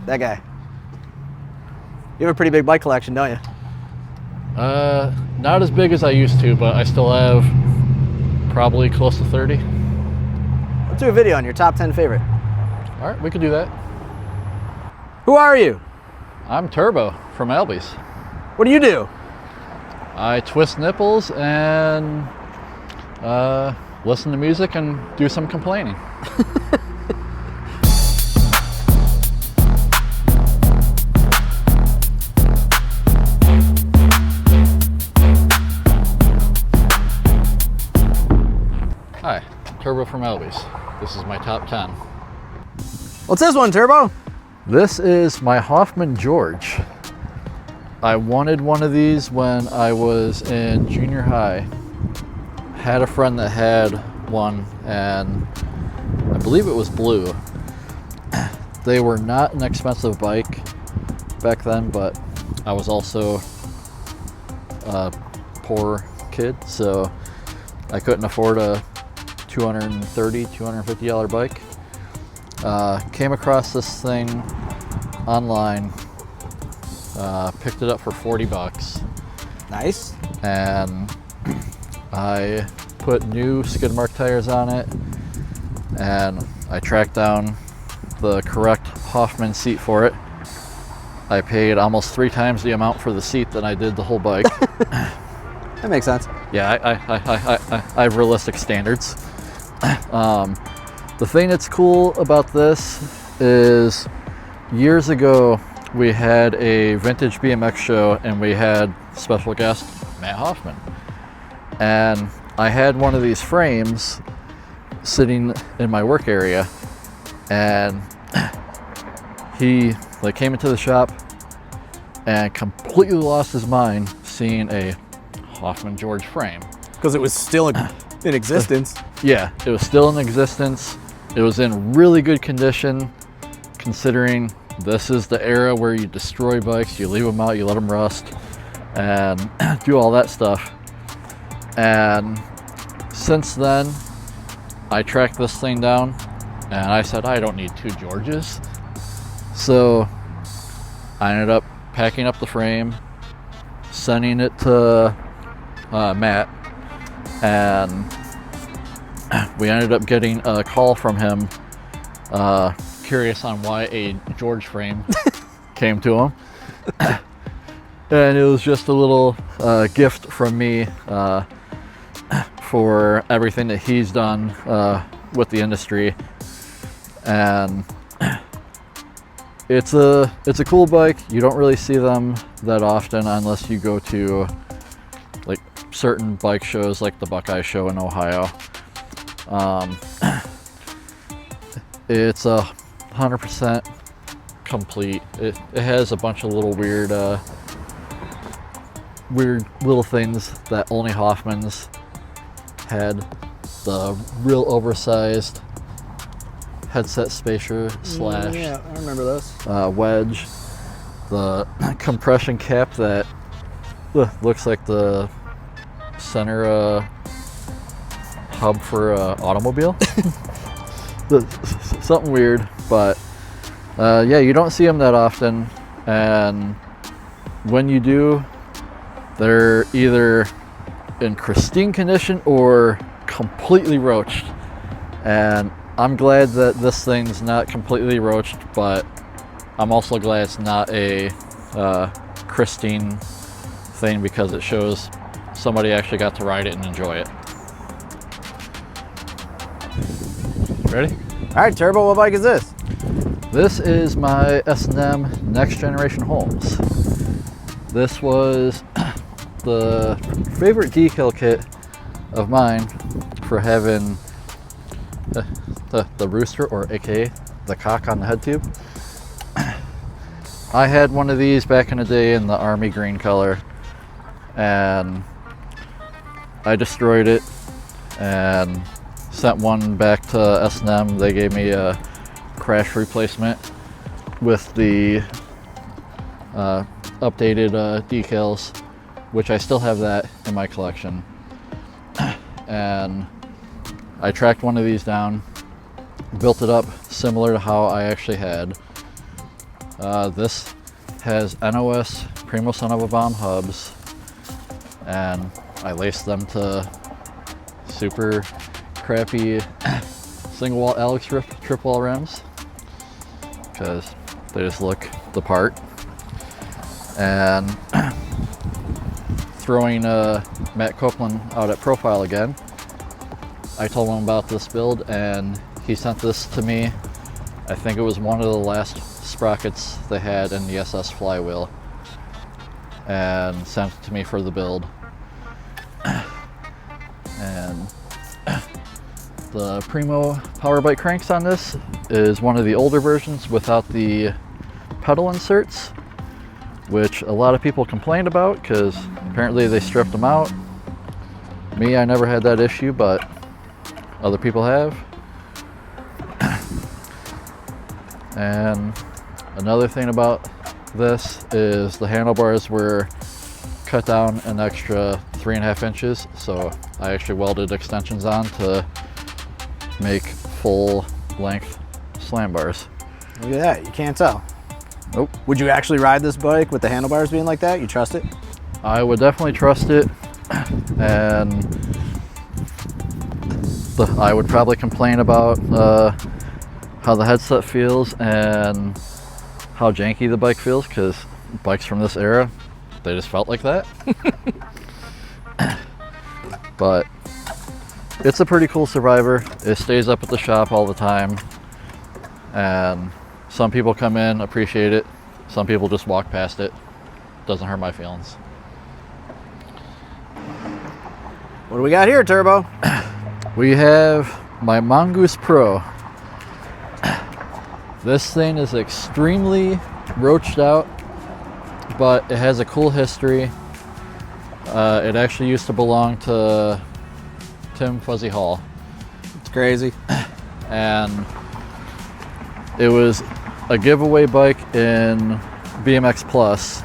That guy. You have a pretty big bike collection, don't you? Not as big as I used to, but I still have probably close to 30. Let's do a video on your top 10 favorite. All right, we could do that. Who are you? I'm Turbo from Albe's. What do you do? I twist nipples and listen to music and do some complaining. Hi, Turbo from Albe's. This is my top 10. What's this one, Turbo? This is my Hoffman George. I wanted one of these when I was in junior high. Had a friend that had one, and I believe it was blue. They were not an expensive bike back then, but I was also a poor kid, so I couldn't afford a $230, $250 bike. Came across this thing online, picked it up for 40 bucks. Nice. And I put new skid mark tires on it, and I tracked down the correct Hoffman seat for it. I paid almost 3 times the amount for the seat than I did the whole bike. That makes sense. Yeah, I have realistic standards. The thing that's cool about this is years ago we had a vintage BMX show and we had special guest Matt Hoffman. And I had one of these frames sitting in my work area, and he came into the shop and completely lost his mind seeing a Hoffman George frame. Because it was still in existence. Yeah, it was still in existence. It was in really good condition, considering this is the era where you destroy bikes, you leave them out, you let them rust, and do all that stuff. And since then, I tracked this thing down, and I said, I don't need 2 Georges. So I ended up packing up the frame, sending it to Matt, and we ended up getting a call from him, curious on why a George frame came to him. And it was just a little gift from me for everything that he's done with the industry. And it's a cool bike. You don't really see them that often unless you go to like certain bike shows like the Buckeye Show in Ohio. It's 100% complete. It has a bunch of little weird little things that only Hoffman's had. The real oversized headset spacer slash Yeah, I remember those. wedge. The compression cap that looks like the center hub for automobile. Something weird, but yeah, you don't see them that often, and when you do, they're either in pristine condition or completely roached. And I'm glad that this thing's not completely roached, but I'm also glad it's not a pristine thing, because it shows somebody actually got to ride it and enjoy it. Ready? All right, Turbo, what bike is this? This is my S&M Next Generation Holmes. This was the favorite decal kit of mine for having the rooster, or aka the cock on the head tube. I had one of these back in the day in the army green color, and I destroyed it and sent one back to S&M. They gave me a crash replacement with the updated decals, which I still have that in my collection. And I tracked one of these down, built it up similar to how I actually had. This has NOS Primo Son of a Bomb hubs, and I laced them to super crappy single wall Alex trip wall rims because they just look the part. And throwing Matt Copeland out at Profile again, I told him about this build and he sent this to me. I think it was one of the last sprockets they had in the SS flywheel, and sent it to me for the build. And the Primo power bike cranks on this is one of the older versions without the pedal inserts, which a lot of people complained about because apparently they stripped them out. Me, I never had that issue, but other people have. And another thing about this is the handlebars were cut down an extra 3.5 inches, so I actually welded extensions on to make full length slam bars. Look at that, you can't tell. Nope. Would you actually ride this bike with the handlebars being like that? You trust it? I would definitely trust it, and I would probably complain about how the headset feels and how janky the bike feels, because bikes from this era, they just felt like that. But it's a pretty cool survivor. It stays up at the shop all the time, and some people come in, appreciate it. Some people just walk past it. Doesn't hurt my feelings. What do we got here, Turbo? We have my Mongoose Pro. This thing is extremely roached out, but it has a cool history. It actually used to belong to Tim Fuzzy Hall. It's crazy. And it was a giveaway bike in BMX Plus.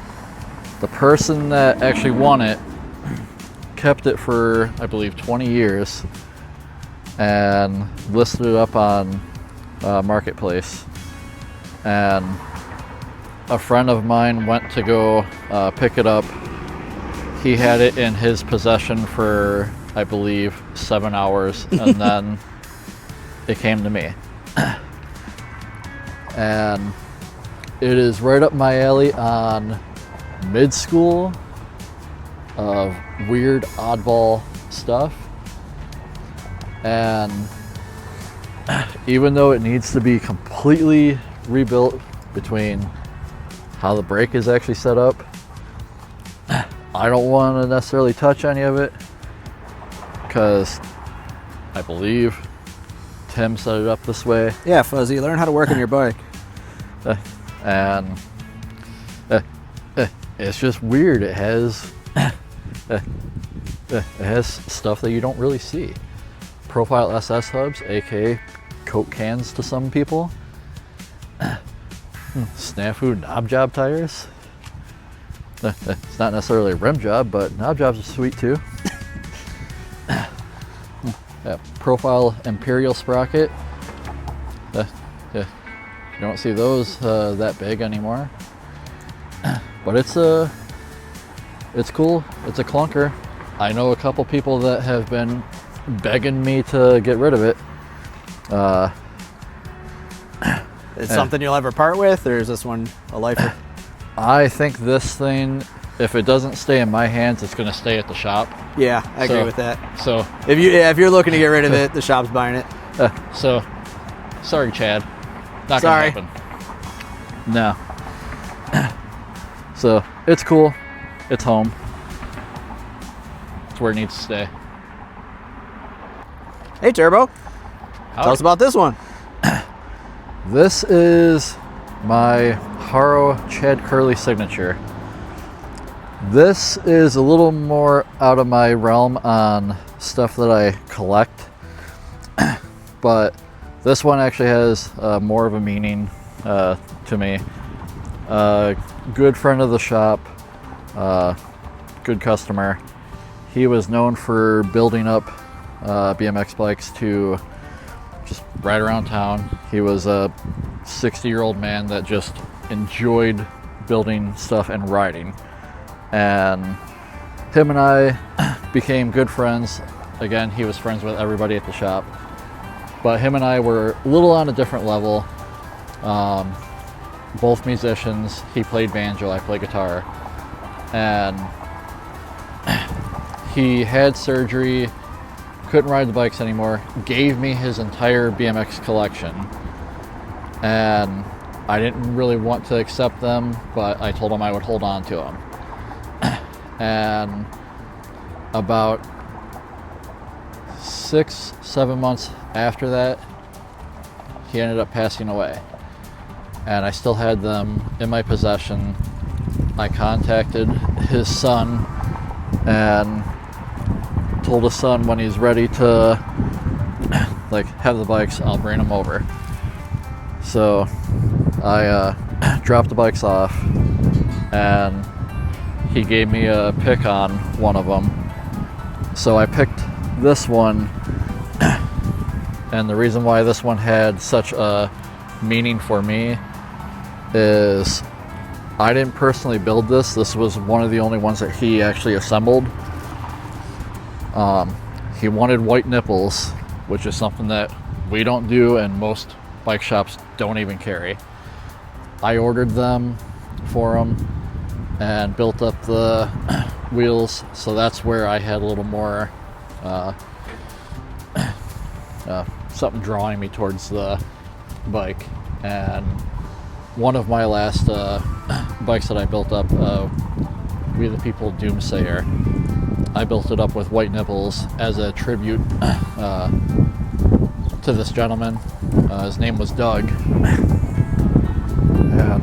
The person that actually won it kept it for, I believe, 20 years and listed it up on Marketplace. And a friend of mine went to go pick it up. He had it in his possession for, I believe, 7 hours, and then it came to me. And it is right up my alley on mid-school of weird oddball stuff. And even though it needs to be completely rebuilt between how the brake is actually set up, I don't want to necessarily touch any of it because I believe Tim set it up this way. Yeah, Fuzzy, learn how to work on your bike. And it's just weird. It has it has stuff that you don't really see. Profile SS hubs, aka Coke cans to some people. Snafu knob job tires. It's not necessarily a rim job, but knob jobs are sweet too. Profile Imperial sprocket. You don't see those that big anymore. But it's cool. It's a clunker. I know a couple people that have been begging me to get rid of it. It's something you'll ever part with, or is this one a lifer? I think this thing, if it doesn't stay in my hands, it's going to stay at the shop. Yeah, I agree with that. So if you're looking to get rid of it, the shop's buying it. So sorry, Chad. Not Sorry. gonna happen. No. So it's cool. It's home. It's where it needs to stay. Hey, Turbo. Howdy. Tell us about this one. This is my Haro Chad Curley signature. This is a little more out of my realm on stuff that I collect, but this one actually has more of a meaning to me. Good friend of the shop, good customer. He was known for building up BMX bikes to just ride around town. He was a 60-year-old man that just enjoyed building stuff and riding. And him and I became good friends. Again, he was friends with everybody at the shop. But him and I were a little on a different level. Both musicians. He played banjo, I played guitar. And he had surgery, couldn't ride the bikes anymore, gave me his entire BMX collection. And I didn't really want to accept them, but I told him I would hold on to them. And about 6-7 months after that, he ended up passing away. And I still had them in my possession. I contacted his son and told his son when he's ready to like have the bikes, I'll bring them over. So I dropped the bikes off, and he gave me a pick on one of them. So I picked this one, and the reason why this one had such a meaning for me is I didn't personally build this. This was one of the only ones that he actually assembled. He wanted white nipples, which is something that we don't do and most bike shops don't even carry. I ordered them for him and built up the wheels, so that's where I had a little more something drawing me towards the bike. And one of my last bikes that I built up, We the People Doomsayer, I built it up with white nipples as a tribute to this gentleman. His name was Doug. And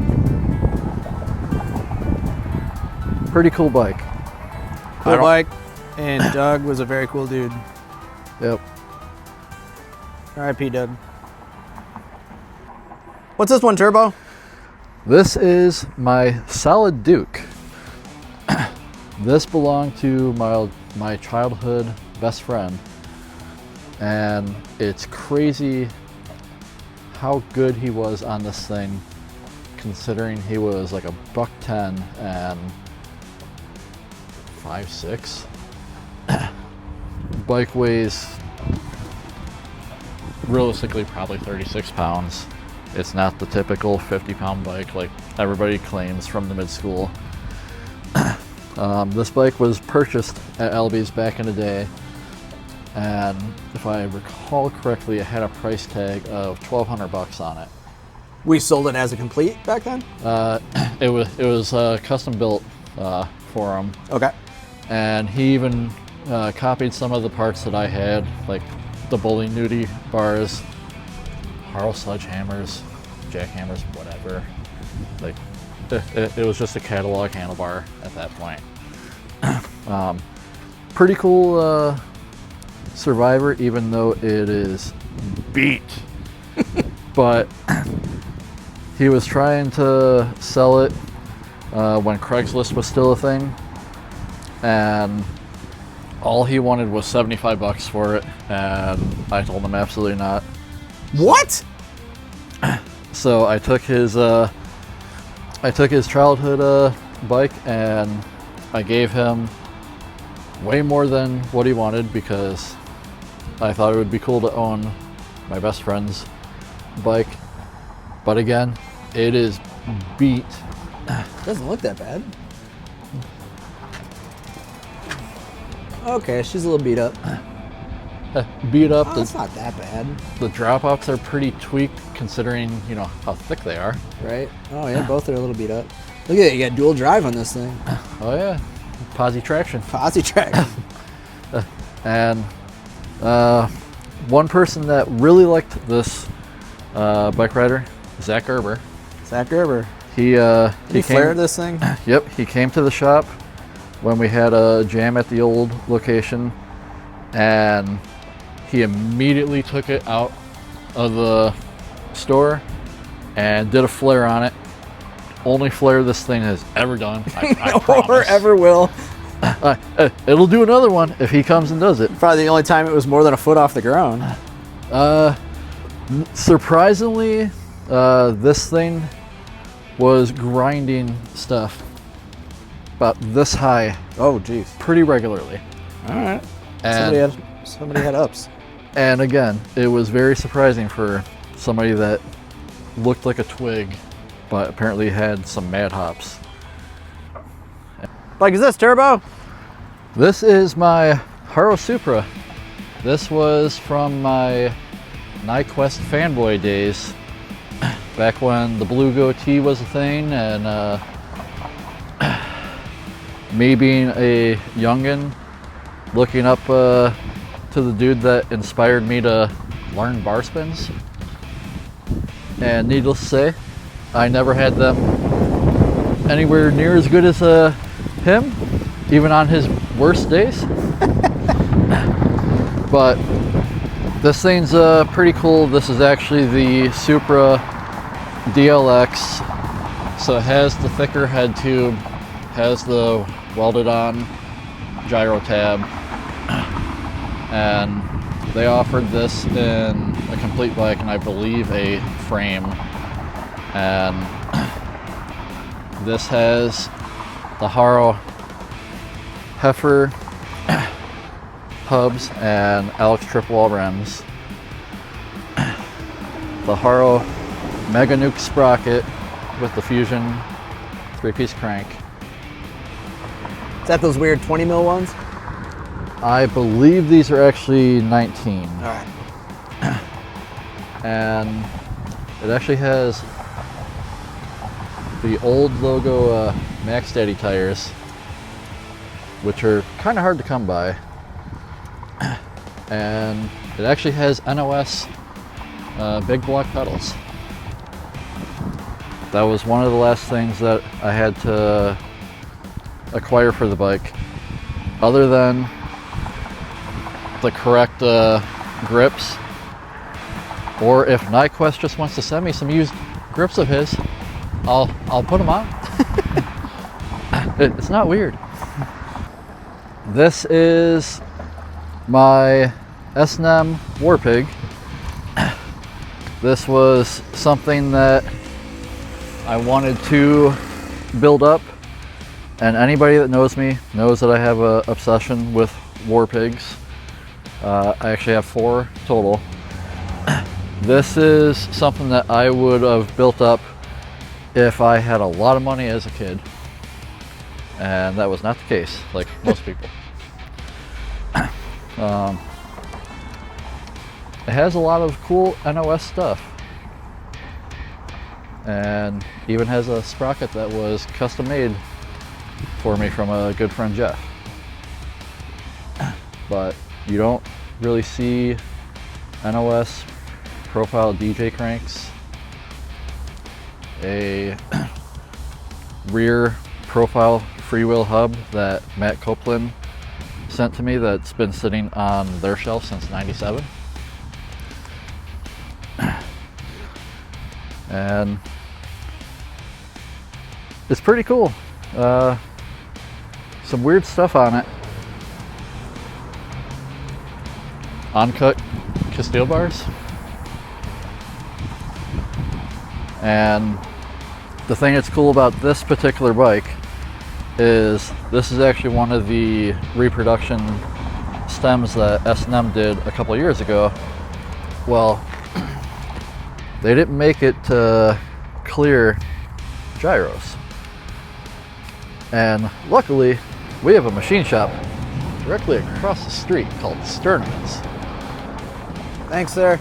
pretty cool bike. Cool bike, and Doug was a very cool dude. Yep. R.I.P. Doug. What's this one, Turbo? This is my Solid Duke. This belonged to my childhood best friend, and it's crazy how good he was on this thing, considering he was like $110 and 5'6". Bike weighs realistically probably 36 pounds. It's not the typical 50-pound bike like everybody claims from the mid-school. This bike was purchased at Albe's back in the day, and if I recall correctly, it had a price tag of $1,200 on it. We sold it as a complete back then? It was custom built for him. Okay. And he even copied some of the parts that I had, like the Bully Nudie bars, Haro sledgehammers, jackhammers, whatever. Like it was just a catalog handlebar at that point. Pretty cool Survivor, even though it is beat. But he was trying to sell it when Craigslist was still a thing, and all he wanted was $75 for it, and I told him absolutely not. What? So I took his childhood bike, and I gave him way more than what he wanted because I thought it would be cool to own my best friend's bike. But again, it is beat. Doesn't look that bad. Okay, she's a little beat up. Beat up. Oh, it's not that bad. The drop-offs are pretty tweaked considering, how thick they are. Right? Oh yeah, both are a little beat up. Look at that, you got dual drive on this thing. Oh yeah, posi traction. Posi traction. And one person that really liked this bike rider, Zach Gerber. Zach Gerber. He flared this thing? Yep, he came to the shop when we had a jam at the old location, and he immediately took it out of the store and did a flare on it. Only flare this thing has ever done. I promise. Or ever will. It'll do another one if he comes and does it. Probably the only time it was more than a foot off the ground. Surprisingly, this thing was grinding stuff about this high Oh, geez. pretty regularly. All right. And, Somebody had ups. and again, it was very surprising for somebody that looked like a twig, but apparently had some mad hops. Like, is this turbo? This is my Haro Supra. This was from my Nyquist fanboy days, back when the blue goatee was a thing, and me being a youngin', looking up to the dude that inspired me to learn bar spins. And needless to say, I never had them anywhere near as good as him, even on his worst days. But this thing's pretty cool. This is actually the Supra DLX. So it has the thicker head tube, has the welded on gyro tab, and they offered this in a complete bike and I believe a frame. And this has the Haro Heifer hubs and Alex triple wall rims, the Haro Mega Nuke sprocket with the Fusion 3-piece crank. Is that those weird 20 mil ones? I believe these are actually 19. All right. And it actually has the old logo Max Daddy tires, which are kind of hard to come by. And it actually has NOS big block pedals. That was one of the last things that I had to acquire for the bike, other than the correct grips, or if Nyquist just wants to send me some used grips of his, I'll put them on. It's not weird. This is my S&M Warpig. This was something that I wanted to build up, and anybody that knows me knows that I have an obsession with Warpigs. I actually have 4 total. This is something that I would have built up if I had a lot of money as a kid, and that was not the case, like most people. It has a lot of cool NOS stuff, and even has a sprocket that was custom made for me from a good friend Jeff. But you don't really see NOS profile DJ cranks, a rear profile freewheel hub that Matt Copeland sent to me that's been sitting on their shelf since '97. And it's pretty cool. Some weird stuff on it. Uncut Castile bars. And the thing that's cool about this particular bike is this is actually one of the reproduction stems that S&M did a couple years ago. Well, they didn't make it to clear gyros. And luckily, we have a machine shop directly across the street called Sternman's. Thanks, sir.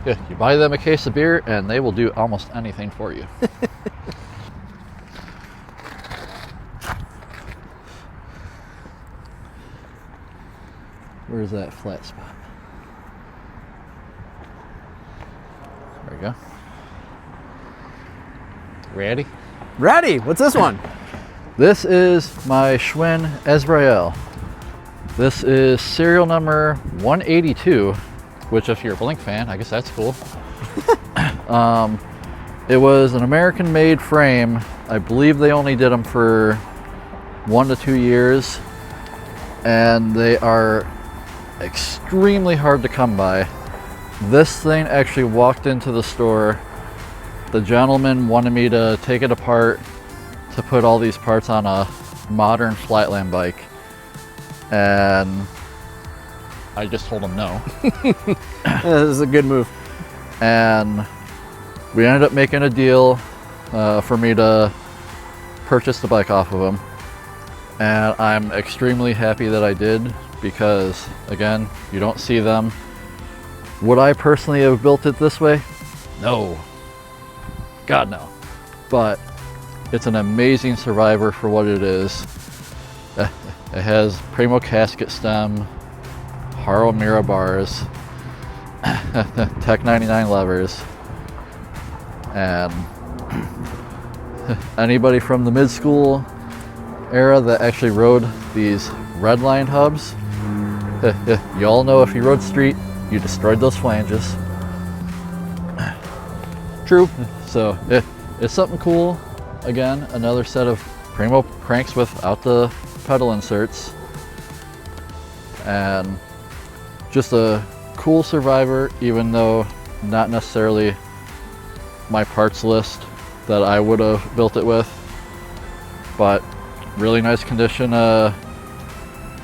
You buy them a case of beer and they will do almost anything for you. Where's that flat spot? There we go. Ready? Ready. What's this one? This is my Schwinn Azrael. This is serial number 182, which if you're a Blink fan, I guess that's cool. It was an American made frame. I believe they only did them for 1 to 2 years, and they are extremely hard to come by. This thing actually walked into the store the gentleman wanted me to take it apart to put all these parts on a modern flatland bike, and I just told him no. This is a good move. And we ended up making a deal for me to purchase the bike off of him, and I'm extremely happy that I did, because again, you don't see them. Would I personally have built it this way? No. God no. But it's an amazing survivor for what it is. It has Primo casket stem, Haro Mira bars, Tech 99 levers, and anybody from the mid-school era that actually rode these red line hubs, you all know if you rode street, you destroyed those flanges. True. So it's something cool. Again, another set of Primo cranks without the pedal inserts, and just a cool survivor, even though not necessarily my parts list that I would have built it with, but really nice condition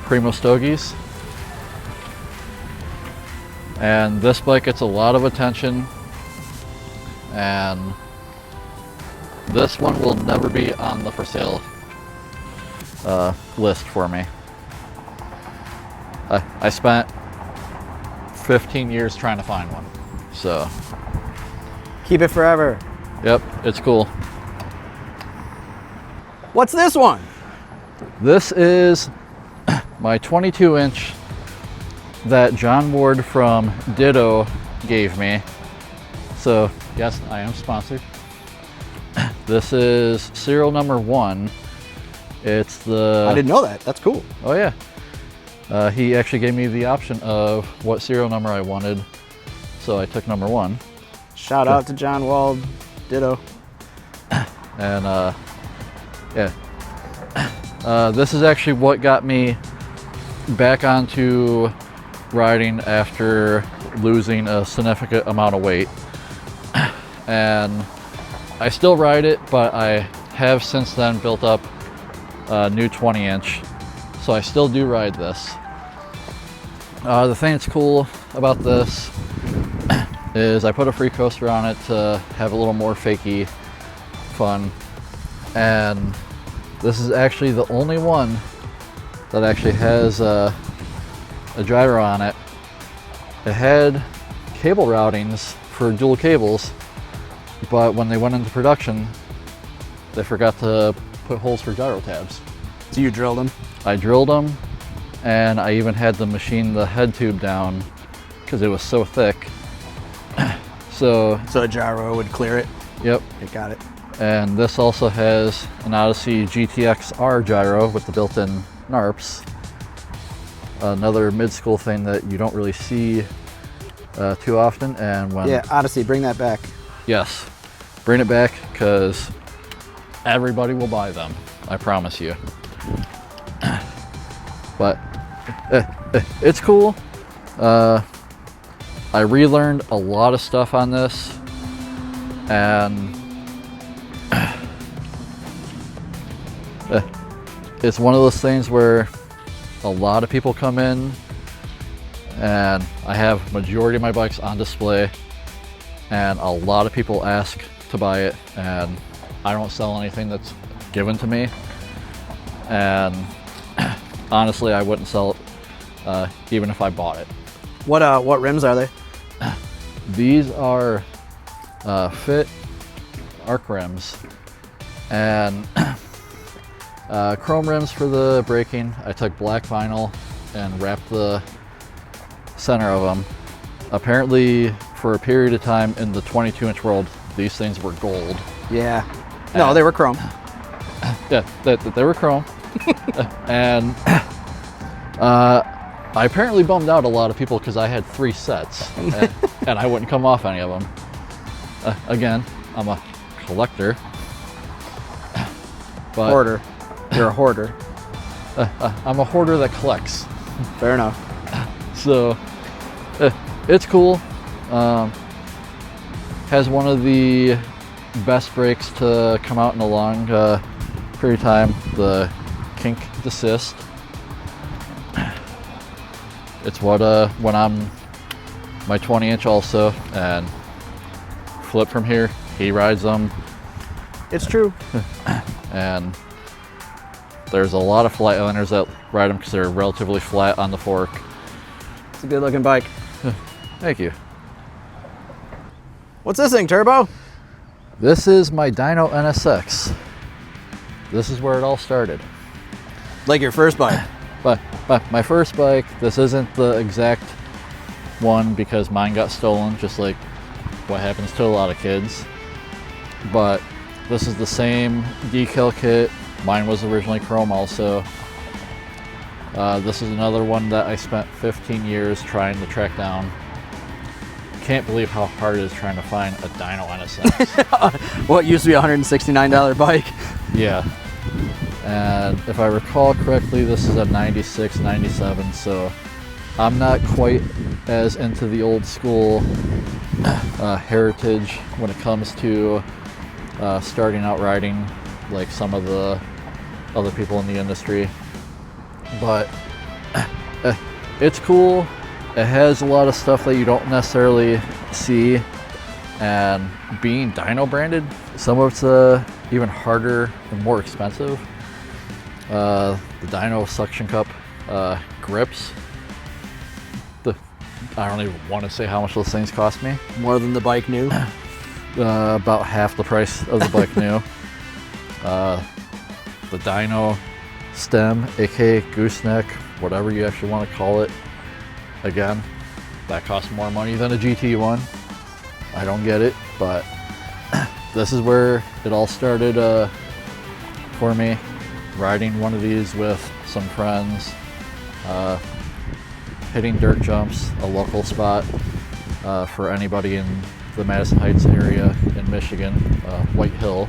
Primo stogies. And this bike gets a lot of attention, and this one will never be on the for sale list for me. I spent 15 years trying to find one, so Keep it forever. yep, it's cool. What's this one? This is my 22-inch that John Ward from Ditto gave me. So yes, I am sponsored. This is serial number 1. It's the... I didn't know that. That's cool. Oh yeah. He actually gave me the option of what serial number I wanted, so I took number 1. Shout out to John Wald, Ditto. And yeah. This is actually what got me back onto riding after losing a significant amount of weight. And I still ride it, but I have since then built up a new 20-inch, so I still do ride this. The thing that's cool about this is I put a free coaster on it to have a little more fakey fun, and this is actually the only one that actually has a gyro on it. It had cable routings for dual cables, but when they went into production, they forgot to put holes for gyro tabs. So you drilled them? I drilled them, and I even had to machine the head tube down because it was so thick. So a gyro would clear it? yep. Okay, got it. And this also has an Odyssey GTX-R gyro with the built-in NARPs. Another mid-school thing that you don't really see too often. And when Yeah, Odyssey, bring that back. yes, bring it back, because everybody will buy them, I promise you. But it's cool. I relearned a lot of stuff on this, and it's one of those things where a lot of people come in, and I have majority of my bikes on display, and a lot of people ask to buy it, and I don't sell anything that's given to me. And honestly, I wouldn't sell it even if I bought it. What rims are they? These are Fit arc rims, and chrome rims for the braking. I took black vinyl and wrapped the center of them. Apparently, for a period of time in the 22-inch world, these things were gold. Yeah. No, they were chrome. Yeah, they were chrome. And I apparently bummed out a lot of people because I had 3 sets, and I wouldn't come off any of them. Again, I'm a collector. But Hoarder. You're a hoarder. I'm a hoarder that collects. Fair enough. So it's cool. Has one of the best brakes to come out in a long period of time. The kink desist. It's what when I'm my 20-inch also, and flip from here, he rides them. It's true. And there's a lot of flatlanders that ride them because they're relatively flat on the fork. It's a good looking bike. Thank you. What's this thing, Turbo? This is my Dyno NSX. This is where it all started. Like your first bike. But my first bike, this isn't the exact one because mine got stolen, just like what happens to a lot of kids. But this is the same decal kit. Mine was originally chrome also. This is another one that I spent 15 years trying to track down. Can't believe how hard it is trying to find a Dyno NSX. What used to be a $169 bike. Yeah. And if I recall correctly, this is a 96, 97, so I'm not quite as into the old school heritage when it comes to starting out riding like some of the other people in the industry. But it's cool. It has a lot of stuff that you don't necessarily see, and being dyno branded, some of it's even harder and more expensive. The dyno suction cup grips, I don't even want to say how much those things cost me. More than the bike new. About half the price of the bike new. The dyno stem, aka gooseneck, whatever you actually want to call it. Again, that costs more money than a GT one. I don't get it, but this is where it all started for me. Riding one of these with some friends, hitting dirt jumps, a local spot for anybody in the Madison Heights area in Michigan, White Hill.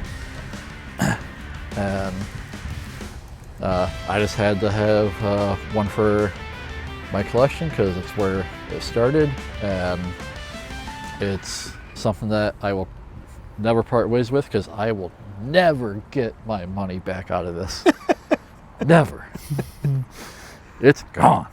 And I just had to have one for my collection because it's where it started, and it's something that I will never part ways with because I will never get my money back out of this. Never. It's gone.